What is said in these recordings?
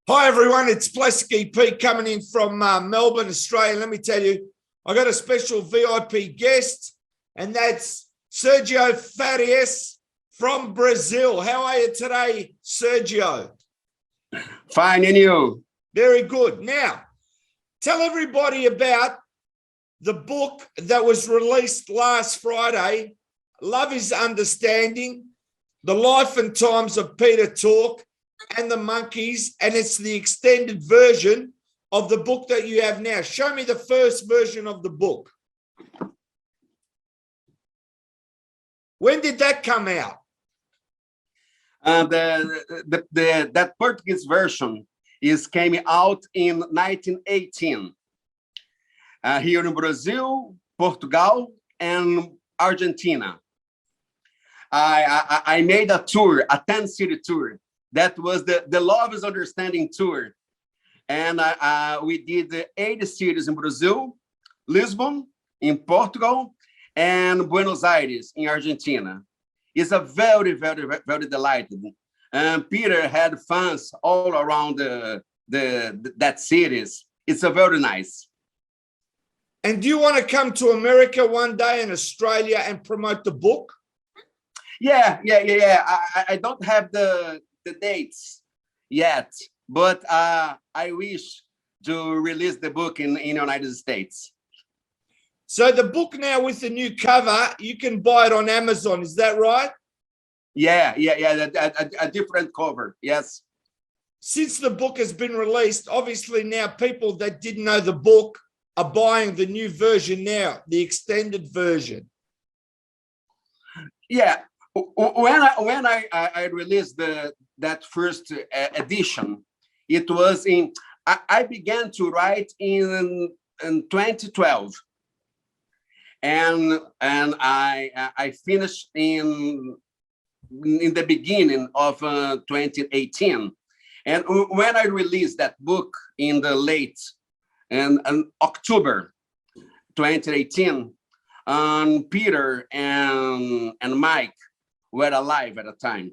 Hi, everyone. It's Plesky Pete coming in from Melbourne, Australia. Let me tell you, I got a special VIP guest, and that's Sergio Farias from Brazil. How are you today, Sergio? Fine, and you? Very good. Now, tell everybody about the book that was released last Friday, Love is Understanding, The Life and Times of Peter Tork and the Monkees, and it's the extended version of the book that you have now. Show me the first version of the book. When did that come out? That Portuguese version came out in 1918 here in Brazil, Portugal, and Argentina. I made a tour, a 10-city tour. That was the Love is Understanding tour. And we did 80 cities in Brazil, Lisbon, in Portugal, and Buenos Aires in Argentina. It's a very, very, very delighted. And Peter had fans all around that cities. It's a very nice. And do you want to come to America one day in Australia and promote the book? Yeah. I don't have the dates yet, but I wish to release the book in the United States. So the book now with the new cover, you can buy it on Amazon, is that right? Yeah, a different cover, yes. Since the book has been released, obviously now people that didn't know the book are buying the new version now, the extended version. Yeah, when I released that first edition, it was I began to write in 2012, and I finished in the beginning of 2018. And when I released that book in the late and October 2018, Peter and Mike were alive at the time.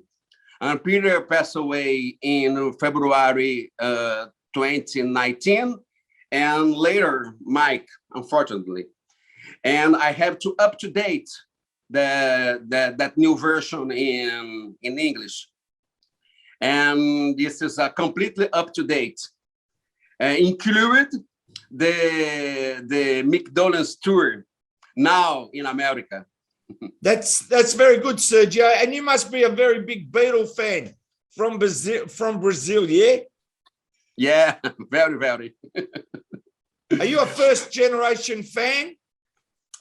And Peter passed away in February 2019, and later Mike, unfortunately. And I have to up-to-date that new version in English. And this is a completely up-to-date. Included the McDonald's tour now in America. That's very good, Sergio. And you must be a very big Beatle fan from Brazil, yeah? Yeah, very, very. Are you a first-generation fan?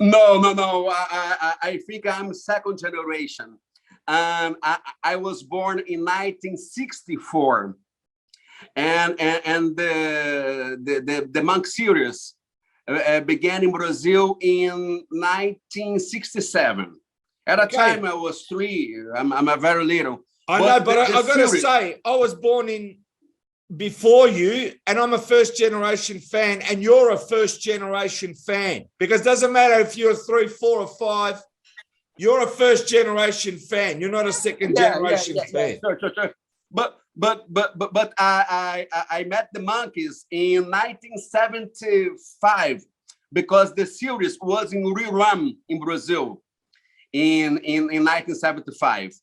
No. I think I'm second generation. I was born in 1964, and the Monk series began in Brazil in 1967. At a time I was 3. I'm a very little. I know, but I got to say, I was born in before you, and I'm a first-generation fan, and you're a first-generation fan, because it doesn't matter if you're 3, 4, or 5. You're a first-generation fan. You're not a second-generation fan. Yeah, sure. But I met the Monkees in 1975 because the series was in rerun in Brazil in 1975,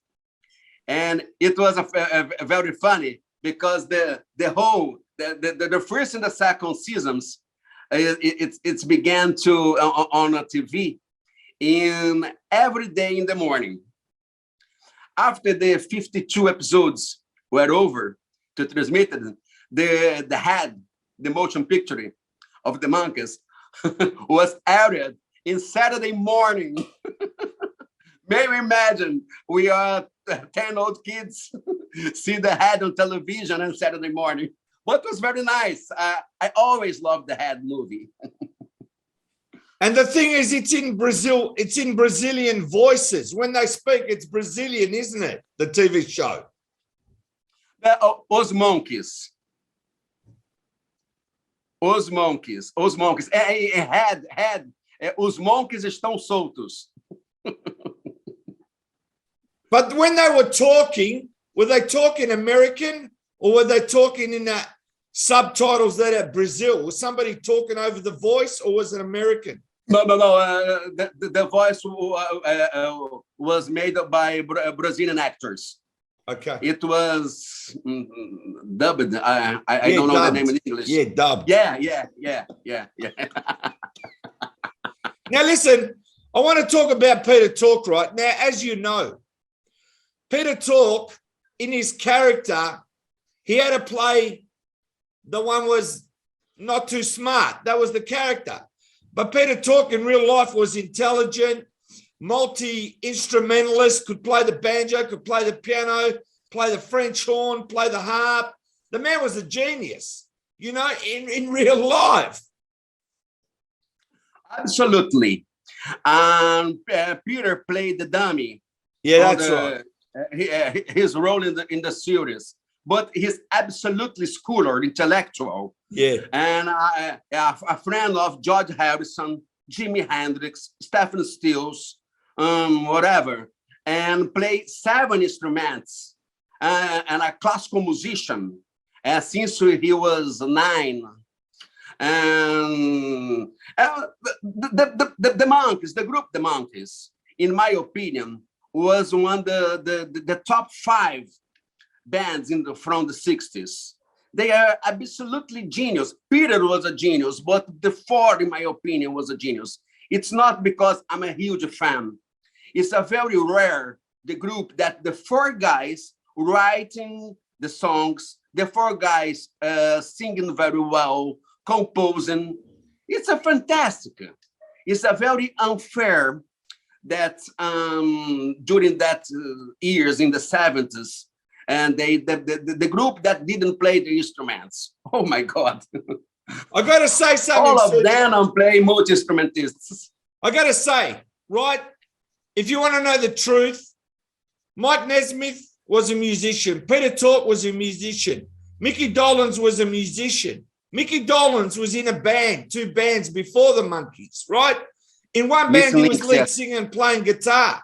and it was a very funny because the first and the second seasons it's began to on a TV in every day in the morning. After the 52 episodes were over to transmit it, the motion picture of the Monkees was aired in Saturday morning. May you imagine, we are 10 old kids see the head on television on Saturday morning. But it was very nice. I always loved the Head movie. And the thing is, it's in Brazil, it's in Brazilian voices. When they speak, it's Brazilian, isn't it? The TV show. Os Monkees. Os Monkees. Os Monkees. Os Monkees estão soltos. But when they were they talking American, or were they talking in a subtitles that at Brazil? Was somebody talking over the voice or was it American? No. The voice was made by Brazilian actors. Okay. It was dubbed. I don't know dubbed. the name in English. Yeah, dubbed. Yeah. Now listen, I want to talk about Peter Tork right now. As you know, Peter Tork, in his character, he had to play the one was not too smart. That was the character. But Peter Tork in real life was intelligent, multi-instrumentalist, could play the banjo, could play the piano, play the French horn, play the harp. The man was a genius, you know, in real life. Absolutely. Peter played the dummy. Yeah, that's right. His role in the series. But he's absolutely schooler, intellectual. Yeah. And a friend of George Harrison, Jimi Hendrix, Stephen Stills, whatever, and play 7 instruments, and a classical musician since he was 9. And the Monkees, the group the Monkees, in my opinion, was one of the top 5 bands from the 60s. They are absolutely genius. Peter was a genius, but the 4, in my opinion, was a genius. It's not because I'm a huge fan. It's a very rare, the group that the 4 guys writing the songs, the 4 guys singing very well, composing. It's a fantastic. It's a very unfair that during that years in the 70s, and the group that didn't play the instruments. Oh my God. I got to say something. All of them play multi-instrumentists. I got to say, right, if you want to know the truth, Mike Nesmith was a musician. Peter Tork was a musician. Mickey Dolenz was a musician. Mickey Dolenz was in a band, 2 bands before the Monkees, right? In one band, he was lead singer and playing guitar.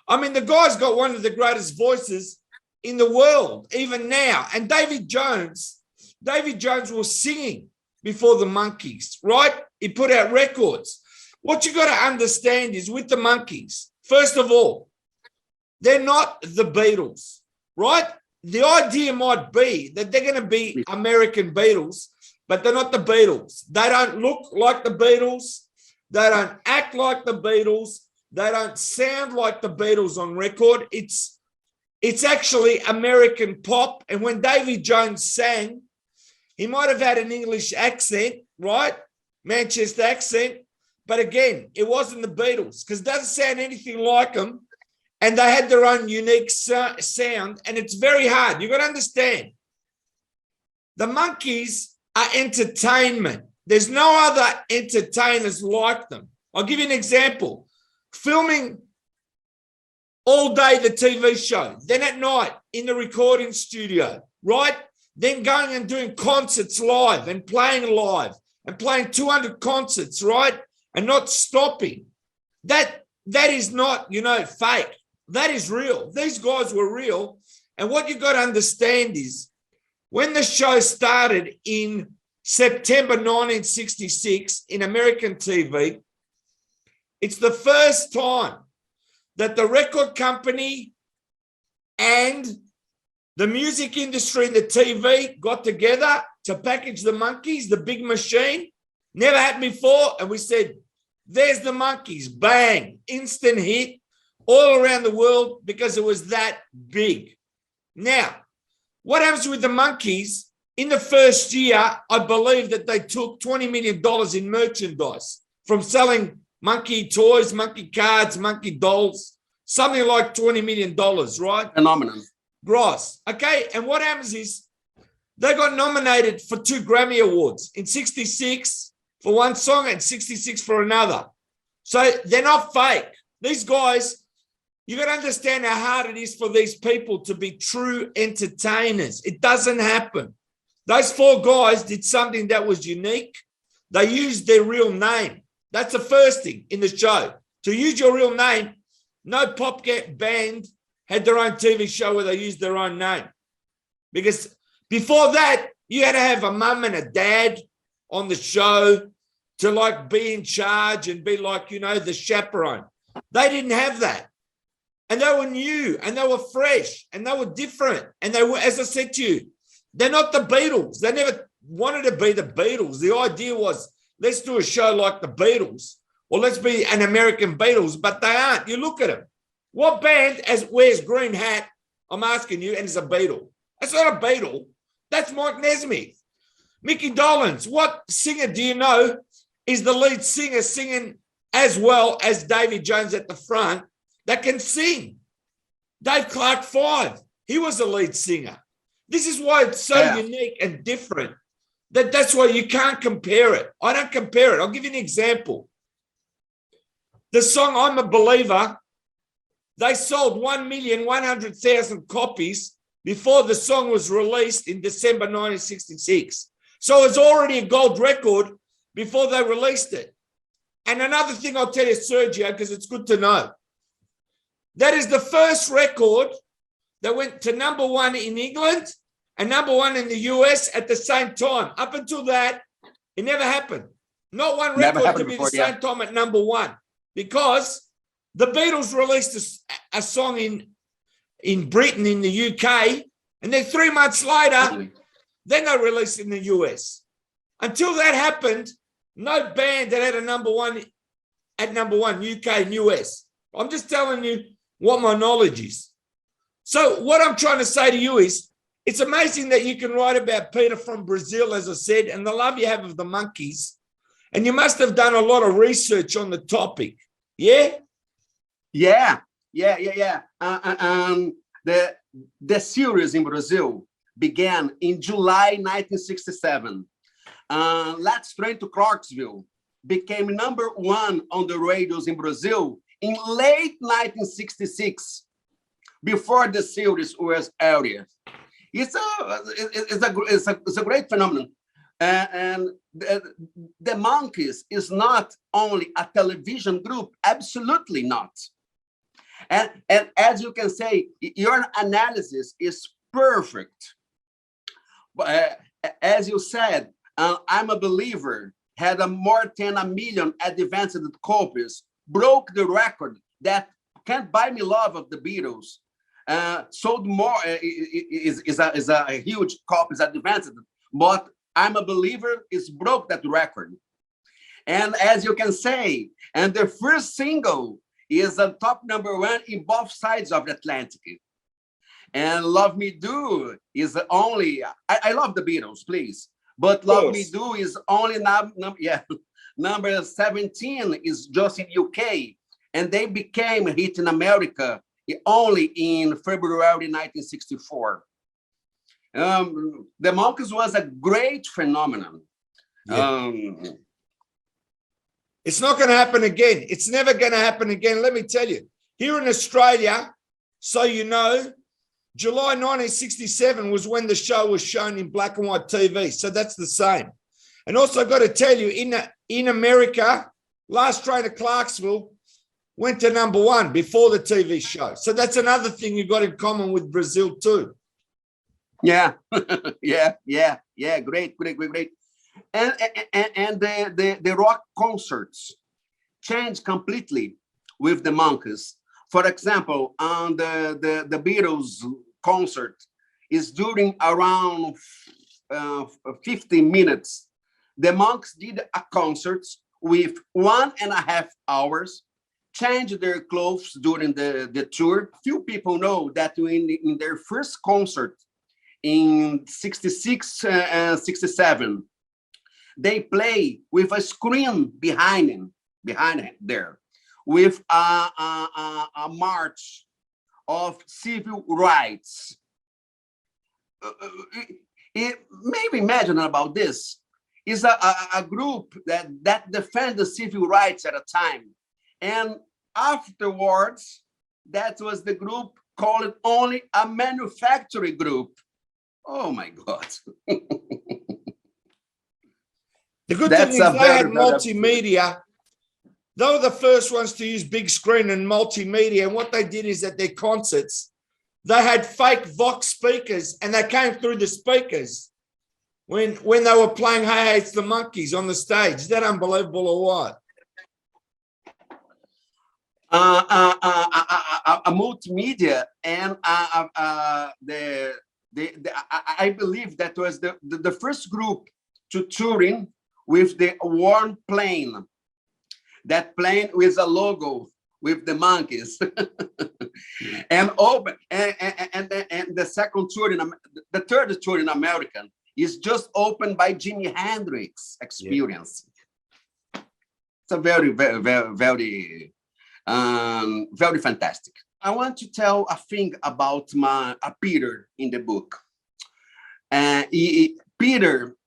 I mean, the guy's got one of the greatest voices in the world, even now. And David Jones was singing before the Monkees, right? He put out records. What you got to understand is with the Monkees, first of all, they're not the Beatles, right? The idea might be that they're going to be American Beatles, but they're not the Beatles. They don't look like the Beatles. They don't act like the Beatles. They don't sound like the Beatles on record. It's actually American pop. And when David Jones sang, he might have had an English accent, right? Manchester accent. But again, it wasn't the Beatles because it doesn't sound anything like them. And they had their own unique sound. And it's very hard. You've got to understand. The Monkees are entertainment. There's no other entertainers like them. I'll give you an example. Filming all day the TV show, then at night in the recording studio, right? Then going and doing concerts live and playing 200 concerts, right? And not stopping. That is not, fake. That is real. These guys were real. And what you got to understand is when the show started in September 1966 in American TV, it's the first time that the record company and the music industry and the TV got together to package the Monkees, the big machine. Never happened before. And we said, there's the Monkees. Bang. Instant hit all around the world because it was that big. Now, what happens with the Monkees? In the first year, I believe that they took $20 million in merchandise from selling monkey toys, monkey cards, monkey dolls, something like $20 million, right? Phenomenon. Gross. Okay. And what happens is they got nominated for 2 Grammy Awards in 66 for one song and 66 for another. So they're not fake. These guys, you got to understand how hard it is for these people to be true entertainers. It doesn't happen. Those 4 guys did something that was unique. They used their real name. That's the first thing in the show. To use your real name, no pop band had their own TV show where they used their own name. Because before that, You had to have a mum and a dad on the show to like be in charge and be like, you know, the chaperone. They didn't have that. And they were new and they were fresh and they were different. And they were, as I said to you, they're not the Beatles. They never wanted to be the Beatles. The idea was, let's do a show like the Beatles, or let's be an American Beatles, but they aren't. You look at them. What band wears green hat, I'm asking you, and is a Beatle? That's not a Beatle. That's Mike Nesmith. Mickey Dolenz, what singer do you know is the lead singer singing as well as Davy Jones at the front that can sing? Dave Clark 5, he was a lead singer. This is why it's so unique and different. That's why you can't compare it. I don't compare it. I'll give you an example. The song I'm a Believer, they sold 1,100,000 copies before the song was released in December 1966. So it's already a gold record before they released it. And another thing I'll tell you, Sergio, because it's good to know, that is the first record that went to #1 in England and #1 in the US at the same time. Up until that, it never happened. Not one record to be the same time at #1, because the Beatles released a song in Britain, in the UK, and then 3 months later, then they released it in the US. Until that happened, no band that had a #1 at #1, UK and US. I'm just telling you what my knowledge is. So what I'm trying to say to you is, it's amazing that you can write about Peter from Brazil, as I said, and the love you have of the Monkees. And you must have done a lot of research on the topic. Yeah? Yeah. The series in Brazil began in July 1967. Let's Train to Clarksville became #1 on the radios in Brazil in late 1966, before the series was aired. It's a great phenomenon. And the Monkees is not only a television group, absolutely not. And as you can say, your analysis is perfect. But as you said, I'm a Believer had more than 1 million advanced copies, broke the record that Can't Buy Me Love of the Beatles sold more, is a huge copies advanced, but I'm a Believer is broke that record. And as you can say, and the first single is a top #1 in both sides of the Atlantic. And Love Me Do is only, I love the Beatles, please, but Love Me Do is only number 17 is just in UK, and they became a hit in America only in February 1964. The Monkees was a great phenomenon. Yeah. It's not going to happen again. It's never going to happen again. Let me tell you, here in Australia, so you know, July 1967 was when the show was shown in black and white TV. So that's the same. And also I've got to tell you, in America, Last Train to Clarksville went to #1 before the TV show. So that's another thing you've got in common with Brazil too. Yeah, yeah, great. And the rock concerts changed completely with the Monkees. For example, on the Beatles concert is during around 15 minutes. The Monkees did a concert with 1.5 hours, changed their clothes during the tour. Few people know that in their first concert in 66 and 67, they play with a screen behind it there, with a march of civil rights. Maybe imagine about this. Is a group that defend the civil rights at a time. And afterwards, that was the group called only a manufacturing group. Oh my God. The good thing is they had multimedia. They were the first ones to use big screen and multimedia. And what they did is at their concerts, they had fake Vox speakers and they came through the speakers. when they were playing Hey Hey It's the Monkees on the stage. Is that unbelievable or what? A multimedia and I believe that was the first group to touring with the worn plane. That plane with a logo with the Monkees. and the second tour the third tour in American is just opened by Jimi Hendrix Experience. Yeah. It's a very, very, very, very, very fantastic. I want to tell a thing about Peter in the book. Peter,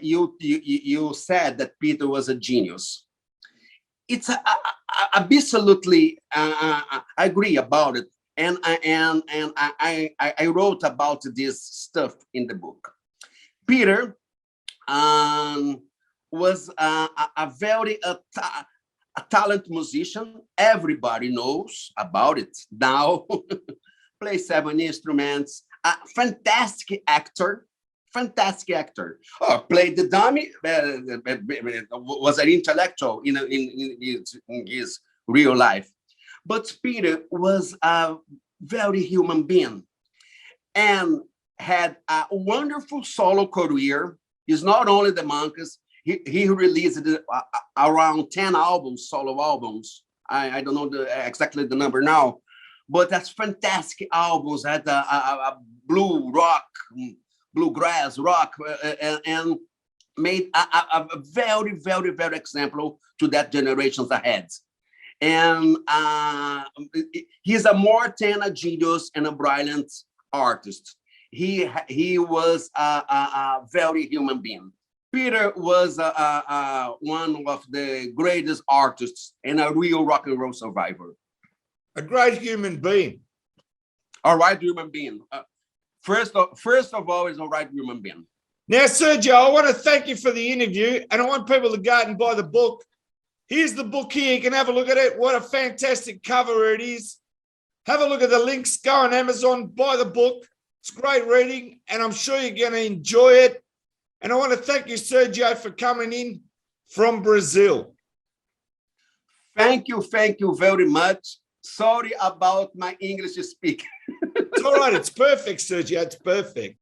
you said that Peter was a genius. It's absolutely I agree about it, and I wrote about this stuff in the book. Peter was a very talented musician. Everybody knows about it now. Plays 7 instruments. A fantastic actor. Fantastic actor. Oh, played the dummy. Was an intellectual in his real life. But Peter was a very human being and had a wonderful solo career. He's not only the Monkees. He released around 10 albums, solo albums. I don't know exactly the number now, but that's fantastic albums. Had a bluegrass rock, and made a very, very, very example to that generations ahead. And he's a more than a genius and a brilliant artist. He was a very human being. Peter was one of the greatest artists and a real rock and roll survivor. A great human being. A right human being. First of all, is a right human being. Now, Sergio, I want to thank you for the interview, and I want people to go out and buy the book. Here's the book here. You can have a look at it. What a fantastic cover it is. Have a look at the links. Go on Amazon, buy the book. It's great reading, and I'm sure you're going to enjoy it. And I want to thank you, Sergio, for coming in from Brazil. Thank you very much. Sorry about my English speaking. It's all right. It's perfect, Sergio. It's perfect.